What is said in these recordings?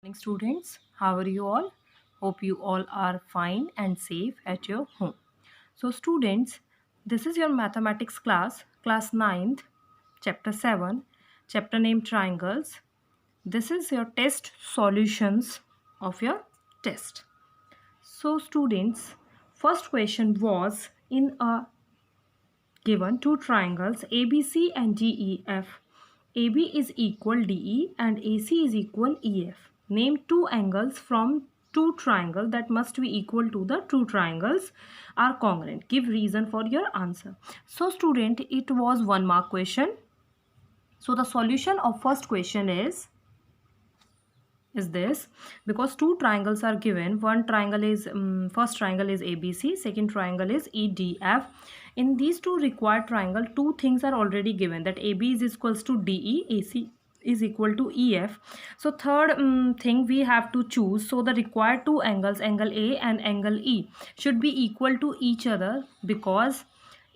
Morning, students. How are you all? Hope you all are fine and safe at your home. So, students, this is your mathematics class 9th, chapter 7, chapter name triangles. This is your test solutions of your test. So, students, first question was in a given two triangles ABC and DEF. AB is equal DE and AC is equal EF. Name two angles from two triangles that must be equal to the two triangles are congruent. Give reason for your answer. So student, it was 1 mark question. So the solution of first question is this, because two triangles are given. One triangle is first triangle is ABC, second triangle is EDF. In these two required triangle, two things are already given, that AB is equals to DE, AC is equal to EF. So third thing we have to choose. So the required two angles, angle A and angle E, should be equal to each other, because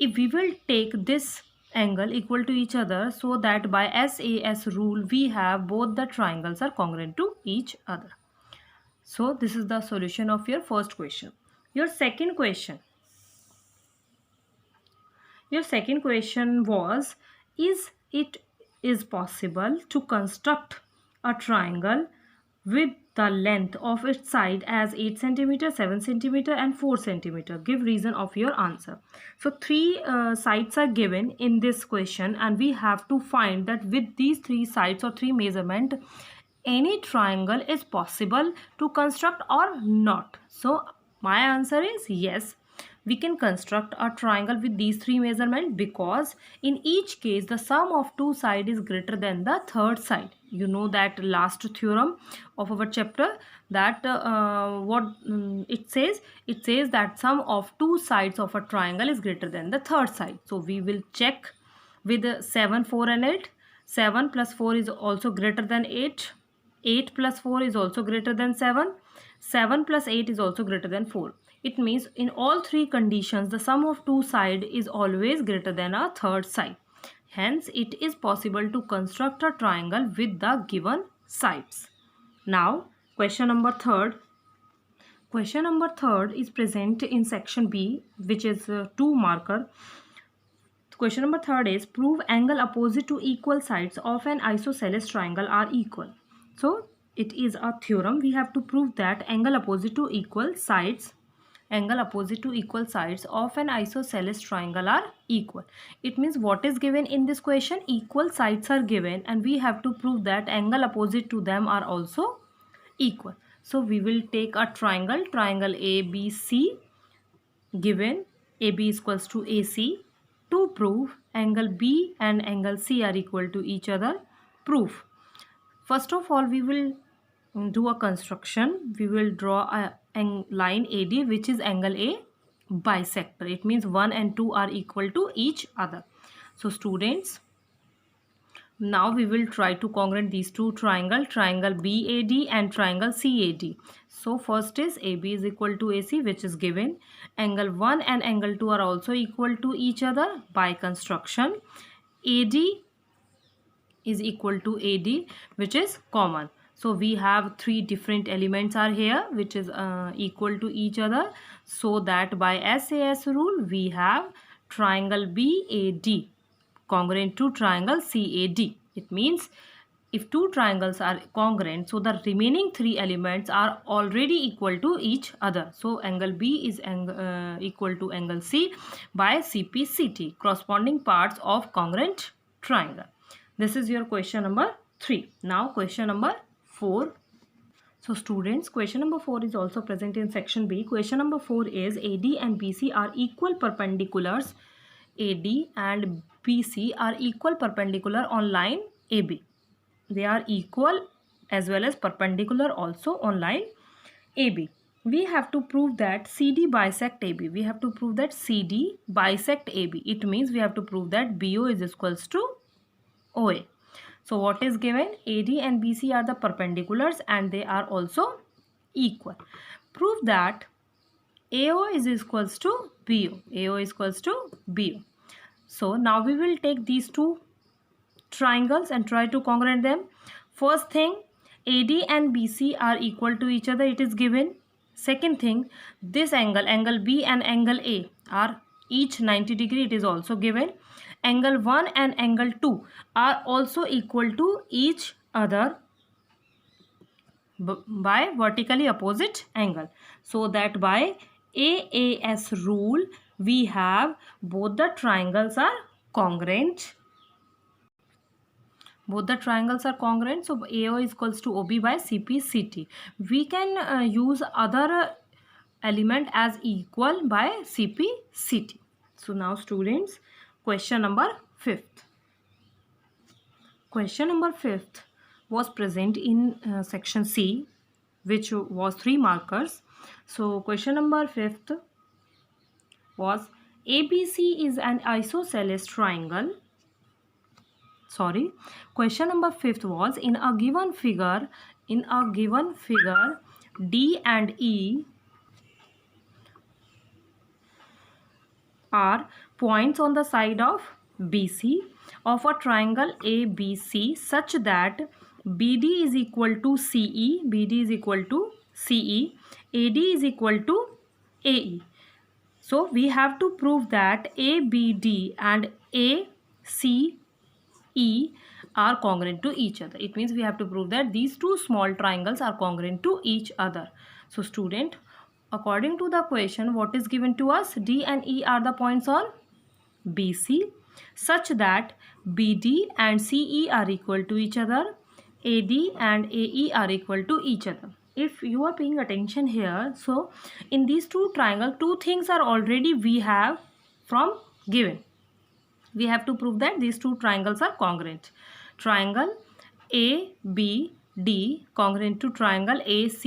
if we will take this angle equal to each other, so that by SAS rule we have both the triangles are congruent to each other. So this is the solution of your first question. Your second question was, is it is possible to construct a triangle with the length of its side as 8 centimeter, 7 centimeter and 4 centimeter. Give reason of your answer. So three sides are given in this question, and we have to find that with these three sides or three measurement, any triangle is possible to construct or not. So my answer is yes, we can construct a triangle with these three measurements, because in each case the sum of two sides is greater than the third side. You know that last theorem of our chapter, that it says that sum of two sides of a triangle is greater than the third side. So we will check with 7, 4 and 8. 7 plus 4 is also greater than 8. 8 plus 4 is also greater than 7. 7 plus 8 is also greater than 4. It means in all three conditions, the sum of two sides is always greater than a third side. Hence, it is possible to construct a triangle with the given sides. Now, question number third. Question number third is present in section B, which is 2 marker. Question number third is, prove angle opposite to equal sides of an isosceles triangle are equal. So it is a theorem. We have to prove that angle opposite to equal sides of an isosceles triangle are equal. It means what is given in this question? Equal sides are given, and we have to prove that angle opposite to them are also equal. So we will take a triangle ABC, given AB is equals to AC. To prove angle B and angle C are equal to each other, proof. First of all, we will do a construction. We will draw a line AD, which is angle A bisector. It means 1 and 2 are equal to each other. So students, now we will try to congruent these two triangle BAD and triangle CAD. So first is AB is equal to AC, which is given. Angle 1 and angle 2 are also equal to each other by construction. AD is equal to AD, which is common. So we have three different elements are here, which is equal to each other. So that by SAS rule, we have triangle BAD congruent to triangle CAD. It means if two triangles are congruent, so the remaining three elements are already equal to each other. So angle B is equal to angle C by CPCT, corresponding parts of congruent triangle. This is your question number 3. Now question number 4. So students, question number 4 is also present in section B. Question number 4 is, AD and BC are equal perpendiculars. AD and BC are equal perpendicular on line AB. They are equal as well as perpendicular also on line AB. We have to prove that CD bisect AB. We have to prove that CD bisect AB. It means we have to prove that BO is equals to OA. So what is given? AD and BC are the perpendiculars and they are also equal. Prove that AO is equals to BO. AO is equals to BO. So now we will take these two triangles and try to congruent them. First thing, AD and BC are equal to each other, it is given. Second thing, this angle B and angle A are each 90 degree, it is also given. Angle 1 and angle 2 are also equal to each other by vertically opposite angle. So that by AAS rule, we have both the triangles are congruent. Both the triangles are congruent, so AO is equals to OB by CP CT. We can use other element as equal by CP CT. So now students, question number 5th. Question number 5th was present in section C, which was 3 markers. So question number 5th was ABC is an isosceles triangle. Sorry, question number 5th was in a given figure, D and E are points on the side of BC of a triangle ABC such that BD is equal to CE, AD is equal to AE. So we have to prove that ABD and ACE are congruent to each other. It means we have to prove that these two small triangles are congruent to each other. So student, according to the question, what is given to us? D and E are the points on BC such that BD and CE are equal to each other, AD and AE are equal to each other. If you are paying attention here, so in these two triangles, two things are already we have from given. We have to prove that these two triangles are congruent. Triangle ABD congruent to triangle ACE.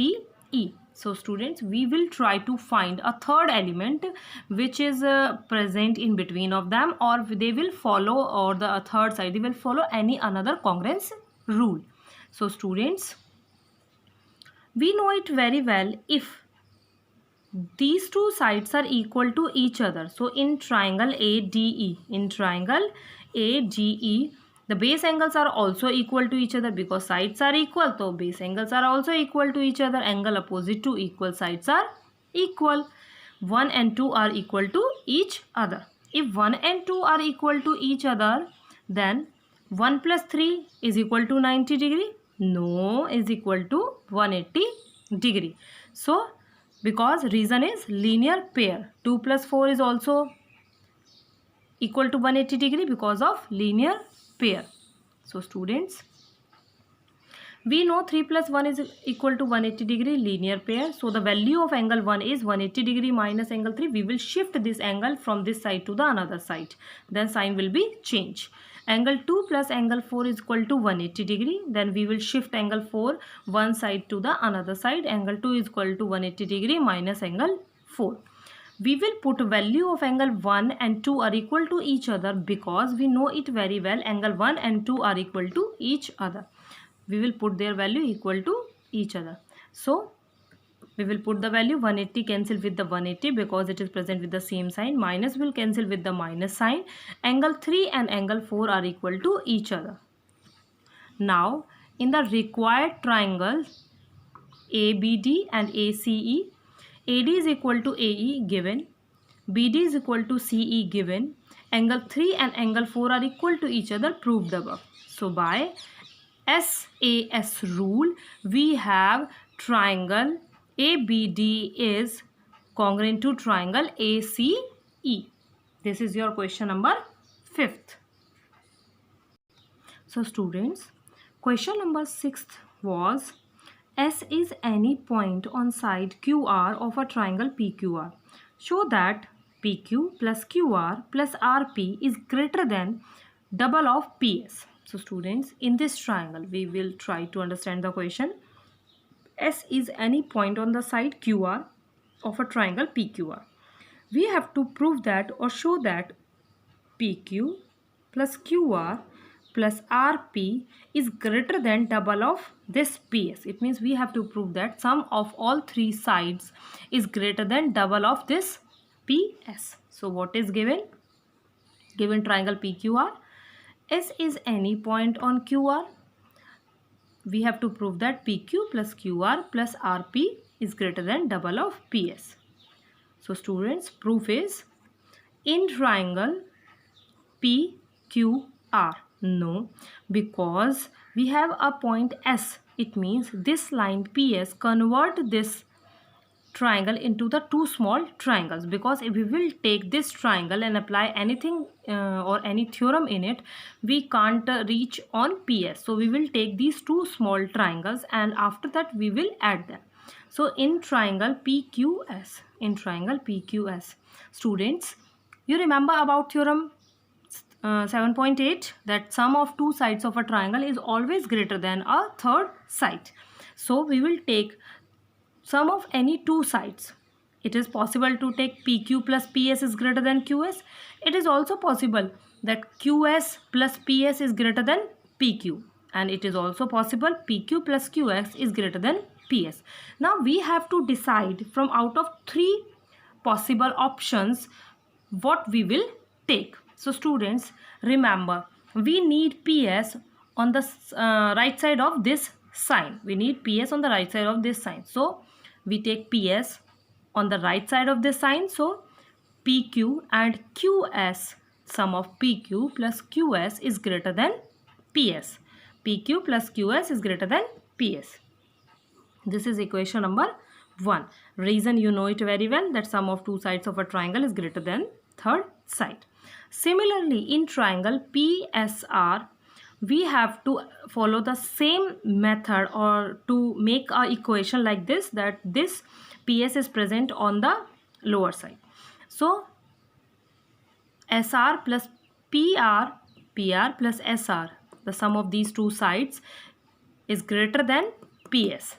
So students, we will try to find a third element which is present in between of them, or they will follow, or the third side they will follow any another congruence rule. So students, we know it very well if these two sides are equal to each other. So in triangle ADE, the base angles are also equal to each other because sides are equal. So base angles are also equal to each other. Angle opposite to equal sides are equal. 1 and 2 are equal to each other. If 1 and 2 are equal to each other, then 1 plus 3 is equal to 90 degree. No, is equal to 180 degree. So because reason is linear pair. 2 plus 4 is also equal to 180 degree because of linear pair. So students, we know 3 plus 1 is equal to 180 degree, linear pair. So the value of angle 1 is 180 degree minus angle 3. We will shift this angle from this side to the another side. Then sign will be changed. Angle 2 plus angle 4 is equal to 180 degree. Then we will shift angle 4 one side to the another side. Angle 2 is equal to 180 degree minus angle 4. We will put value of angle 1 and 2 are equal to each other because we know it very well. Angle 1 and 2 are equal to each other. We will put their value equal to each other. So we will put the value 180 cancel with the 180 because it is present with the same sign. Minus will cancel with the minus sign. Angle 3 and angle 4 are equal to each other. Now in the required triangle ABD and ACE, AD is equal to AE given, BD is equal to CE given, angle 3 and angle 4 are equal to each other proved above. So by SAS rule, we have triangle ABD is congruent to triangle ACE. This is your question number 5th. So students, question number 6th was S is any point on side QR of a triangle PQR. Show that PQ plus QR plus RP is greater than double of PS. So students, in this triangle, we will try to understand the question. S is any point on the side QR of a triangle PQR. We have to prove that or show that PQ plus QR plus RP is greater than double of this PS. It means we have to prove that sum of all three sides is greater than double of this PS. So what is given? Given triangle PQR, S is any point on QR. we have to prove that PQ plus QR plus RP is greater than double of PS. So students, proof is in triangle PQR. No, because we have a point S. It means this line PS convert this triangle into the two small triangles, because if we will take this triangle and apply anything or any theorem in it, we can't reach on PS. So we will take these two small triangles and after that we will add them. So in triangle PQS, students, you remember about theorem 7.8 that sum of two sides of a triangle is always greater than a third side. So we will take sum of any two sides. It is possible to take PQ plus PS is greater than QS. It is also possible that QS plus PS is greater than PQ. And it is also possible PQ plus QS is greater than PS. Now we have to decide from out of three possible options what we will take. So students, remember, we need PS on the right side of this sign. We need PS on the right side of this sign. So we take PS on the right side of this sign. So PQ and QS, sum of PQ plus QS is greater than PS. PQ plus QS is greater than PS. This is equation number 1. Reason you know it very well, that sum of two sides of a triangle is greater than third side. Similarly, in triangle PSR, we have to follow the same method or to make our equation like this, that this PS is present on the lower side. So SR plus PR, PR plus SR, the sum of these two sides is greater than PS.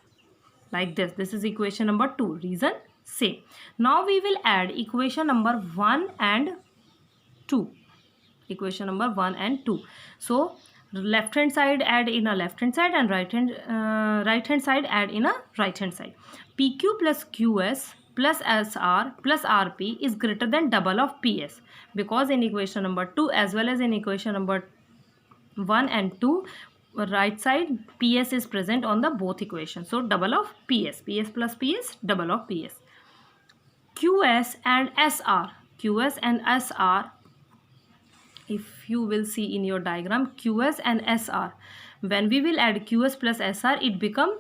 Like this. This is equation number 2. Reason same. Now we will add equation number 1 and 2. Equation number 1 and 2. So left hand side add in a left hand side and right hand side add in a right hand side. PQ plus QS plus SR plus RP is greater than double of PS, because in equation number 2 as well as in equation number 1 and 2, right side PS is present on the both equations. So double of PS. PS plus PS, double of PS. QS and SR. QS and SR, if you will see in your diagram, QS and SR, when we will add QS plus SR, it become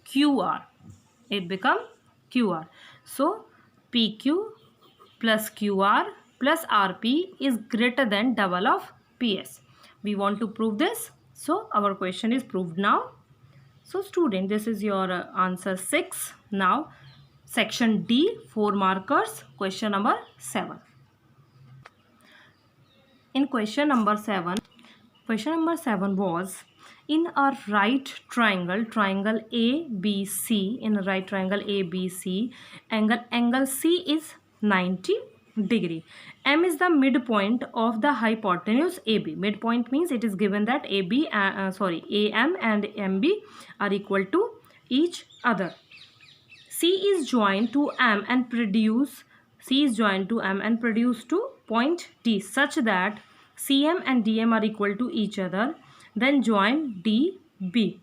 QR. It become QR. So PQ plus QR plus RP is greater than double of PS. We want to prove this. So our question is proved now. So student, this is your answer 6. Now section D, 4 markers, question number 7. In question number 7 was, in a right triangle, triangle ABC, in a right triangle ABC, angle C is 90 degree. M is the midpoint of the hypotenuse AB. Midpoint means it is given that AM and MB are equal to each other. C is joined to M and produce to point D such that CM and DM are equal to each other. Then join DB.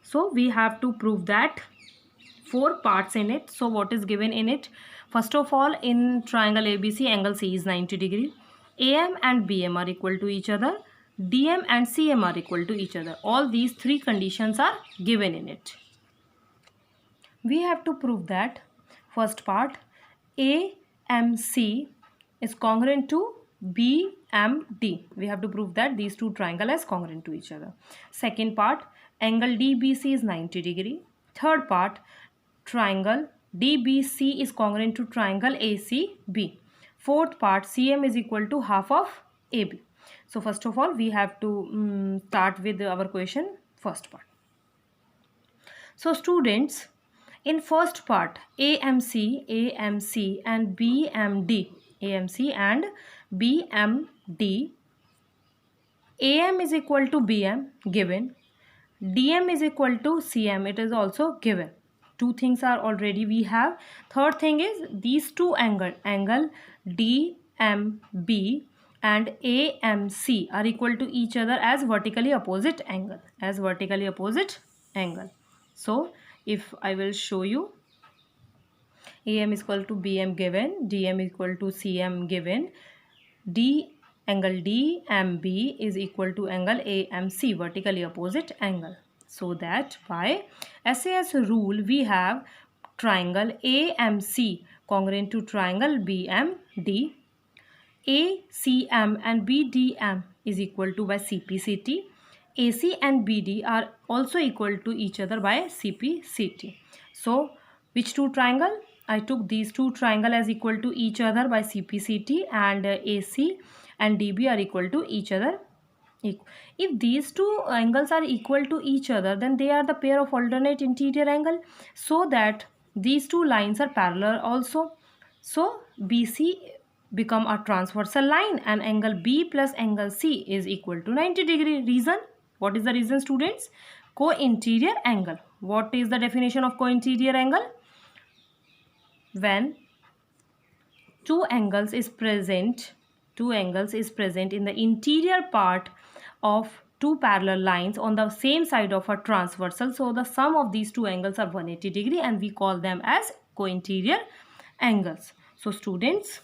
So we have to prove that 4 parts in it. So what is given in it? First of all, in triangle ABC, angle C is 90 degree. AM and BM are equal to each other. DM and CM are equal to each other. All these 3 conditions are given in it. We have to prove that first part, AMC is congruent to BMD. We have to prove that these two triangles are congruent to each other. Second part, angle DBC is 90 degree. Third part, triangle DBC is congruent to triangle ACB. Fourth part, CM is equal to half of AB. So first of all, we have to start with our question, first part. So students, in first part, AMC and BMD, AM is equal to BM given, DM is equal to CM, it is also given. 2 things are already we have. Third thing is these two angle DMB and AMC are equal to each other as vertically opposite angle, angle. So if I will show you, AM is equal to BM given, DM is equal to CM given, D angle DMB is equal to angle AMC, vertically opposite angle. So that by SAS rule we have triangle AMC congruent to triangle BMD, ACM and BDM is equal to by CPCT. AC and BD are also equal to each other by CPCT. So which two triangle? I took these two triangle as equal to each other by CPCT, and AC and DB are equal to each other. If these two angles are equal to each other, then they are the pair of alternate interior angle, so that these two lines are parallel also. So BC become a transversal line, and angle B plus angle C is equal to 90 degree. Reason? What is the reason, students? Co-interior angle. What is the definition of co-interior angle? When two angles is present in the interior part of two parallel lines on the same side of a transversal, so the sum of these two angles are 180 degree, and we call them as co-interior angles. So students,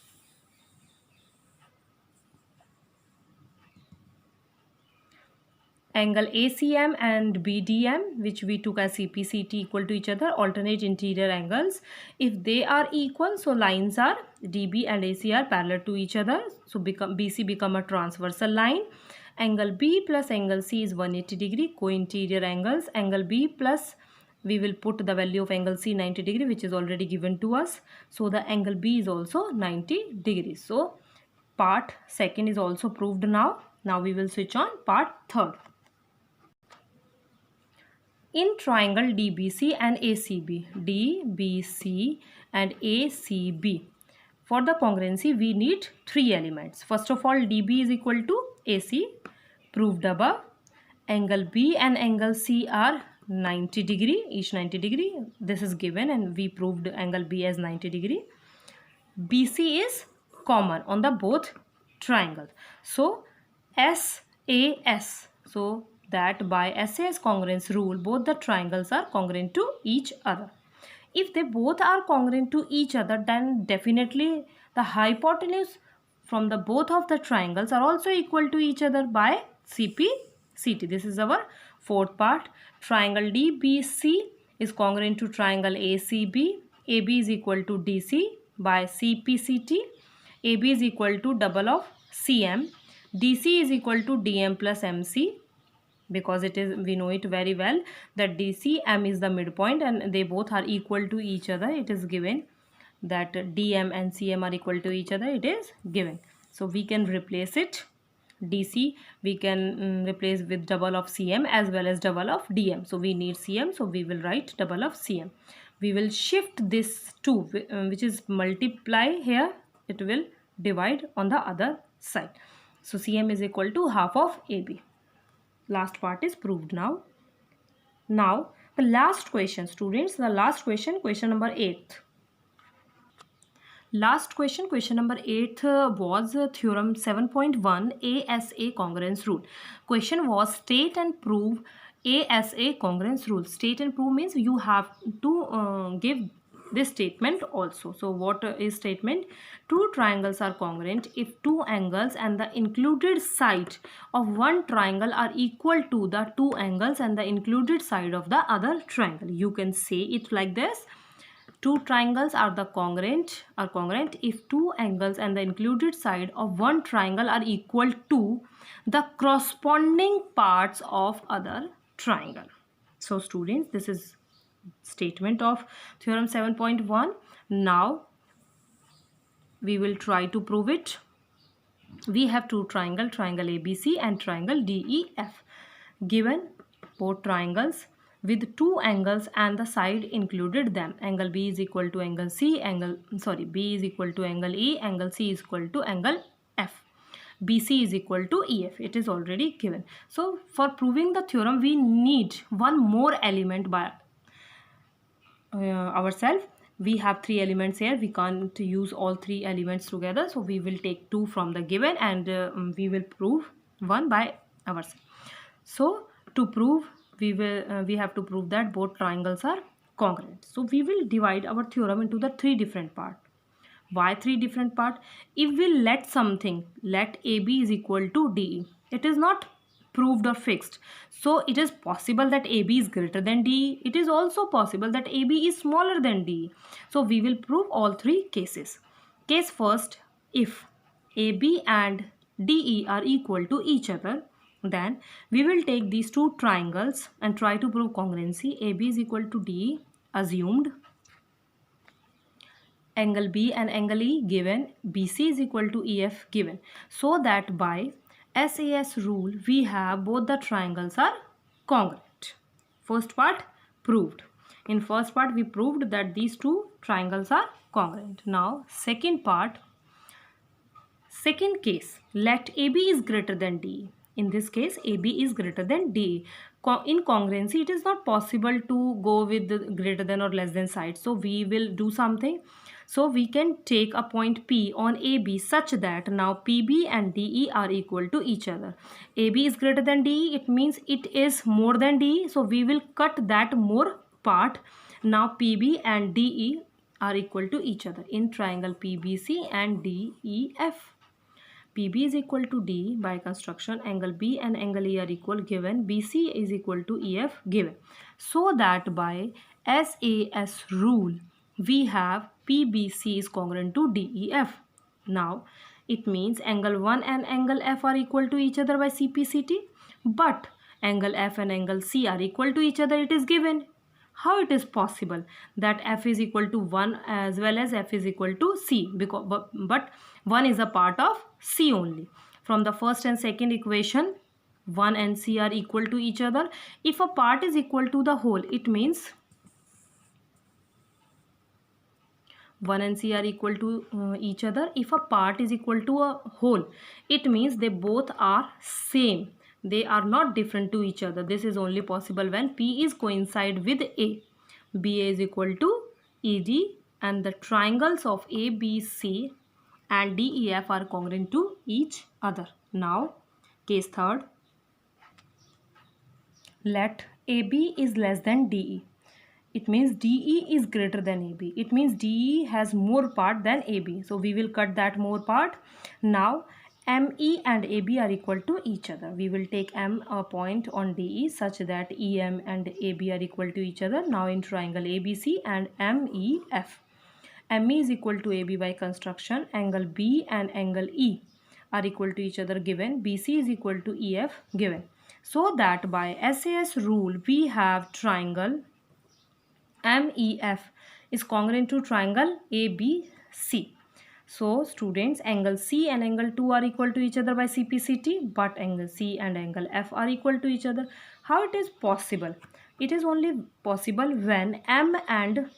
angle ACM and BDM, which we took as CPCT, equal to each other, alternate interior angles. If they are equal, so lines are DB and AC are parallel to each other, so BC become a transversal line. Angle B plus angle C is 180 degree, co-interior angles. Angle B plus, we will put the value of angle C 90 degree, which is already given to us, so the angle B is also 90 degrees. So part second is also proved now. Now we will switch on part third. In triangle DBC and ACB, for the congruency we need three elements. First of all, DB is equal to AC, proved above. Angle B and angle C are 90 degree, each 90 degree. This is given, and we proved angle B as 90 degree. BC is common on the both triangles. So SAS, so that by SAS congruence rule, both the triangles are congruent to each other. If they both are congruent to each other, then definitely the hypotenuse from the both of the triangles are also equal to each other by CPCT. This is our fourth part. Triangle DBC is congruent to triangle ACB. AB is equal to DC by CPCT. AB is equal to double of CM. DC is equal to DM plus MC, because it is, we know it very well that DCM is the midpoint and they both are equal to each other. It is given that DM and CM are equal to each other. It is given. So we can replace it. DC we can replace with double of CM as well as double of DM. So we need CM, so we will write double of CM. We will shift this 2, which is multiply here, it will divide on the other side. So CM is equal to half of AB. Last part is proved now. Now the last question, students, the last question, question number 8. Last question, question number 8 was theorem 7.1 ASA congruence rule. Question was state and prove ASA congruence rule. State and prove means you have to give this statement also. So what is statement? Two triangles are congruent if two angles and the included side of one triangle are equal to the two angles and the included side of the other triangle. You can say it like this: two triangles are congruent if two angles and the included side of one triangle are equal to the corresponding parts of other triangle. So students, this is statement of theorem 7.1. Now we will try to prove it. We have two triangle ABC and triangle DEF. Given both triangles with two angles and the side included them. Angle B is equal to angle C, B is equal to angle E, angle C is equal to angle F. BC is equal to EF. It is already given. So for proving the theorem, we need one more element by ourselves. We have three elements here. We can't use all three elements together. So we will take two from the given and we will prove one by ourselves. So to prove we have to prove that both triangles are congruent. So we will divide our theorem into the three different parts. Why three different parts? If we let AB is equal to DE, it is not proved or fixed. So it is possible that AB is greater than DE. It is also possible that AB is smaller than DE. So we will prove all three cases. Case first, if AB and DE are equal to each other, then we will take these two triangles and try to prove congruency. AB is equal to DE assumed, angle B and angle E given, BC is equal to EF given. So that by SAS rule we have both the triangles are congruent. First part proved. In first part we proved that these two triangles are congruent. Now second part, second case, let AB is greater than DE. In this case AB is greater than DE. In congruency it is not possible to go with the greater than or less than side. So we will do something. So we can take a point P on AB such that now PB and DE are equal to each other. AB is greater than DE, it means it is more than DE. So we will cut that more part. Now PB and DE are equal to each other in triangle PBC and DEF. PB is equal to D by construction, angle B and angle E are equal given, BC is equal to EF given. So that by SAS rule we have PBC is congruent to DEF. Now it means angle 1 and angle F are equal to each other by CPCT, but angle F and angle C are equal to each other, it is given. How it is possible that F is equal to 1 as well as F is equal to C? Because but 1 is a part of C only. From the first and second equation, 1 and C are equal to each other. If a part is equal to the whole, it means 1 and C are equal to each other. If a part is equal to a whole, it means they both are same. They are not different to each other. This is only possible when P is coincide with A. BA is equal to ED and the triangles of ABC and DEF are congruent to each other. Now, case third. Let AB is less than DE. It means DE is greater than AB. It means DE has more part than AB. So we will cut that more part. Now ME and AB are equal to each other. We will take M a point on DE such that EM and AB are equal to each other. Now in triangle ABC and MEF. ME is equal to AB by construction. Angle B and angle E are equal to each other given. BC is equal to EF given. So that by SAS rule we have triangle MEF is congruent to triangle ABC. So students, angle C and angle 2 are equal to each other by CPCT, but angle C and angle F are equal to each other. How it is possible? It is only possible when M and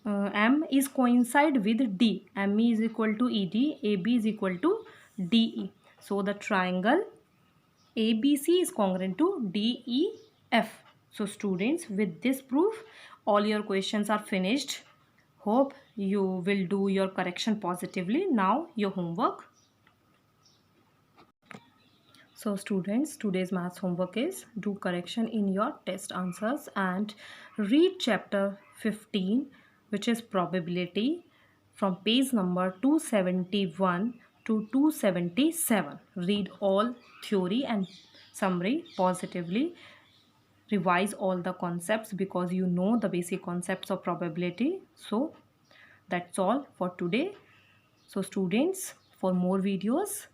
M is coincide with D. ME is equal to ED, AB is equal to DE. So the triangle ABC is congruent to DEF. So students, with this proof, all your questions are finished. Hope you will do your correction positively. Now your homework. So students, today's maths homework is do correction in your test answers and read chapter 15, which is probability, from page number 271 to 277. Read all theory and summary positively. Revise all the concepts because you know the basic concepts of probability. So that's all for today. So students, for more videos,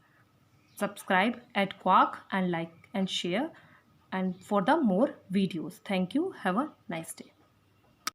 subscribe at Quark and like and share and for the more videos. Thank you. Have a nice day.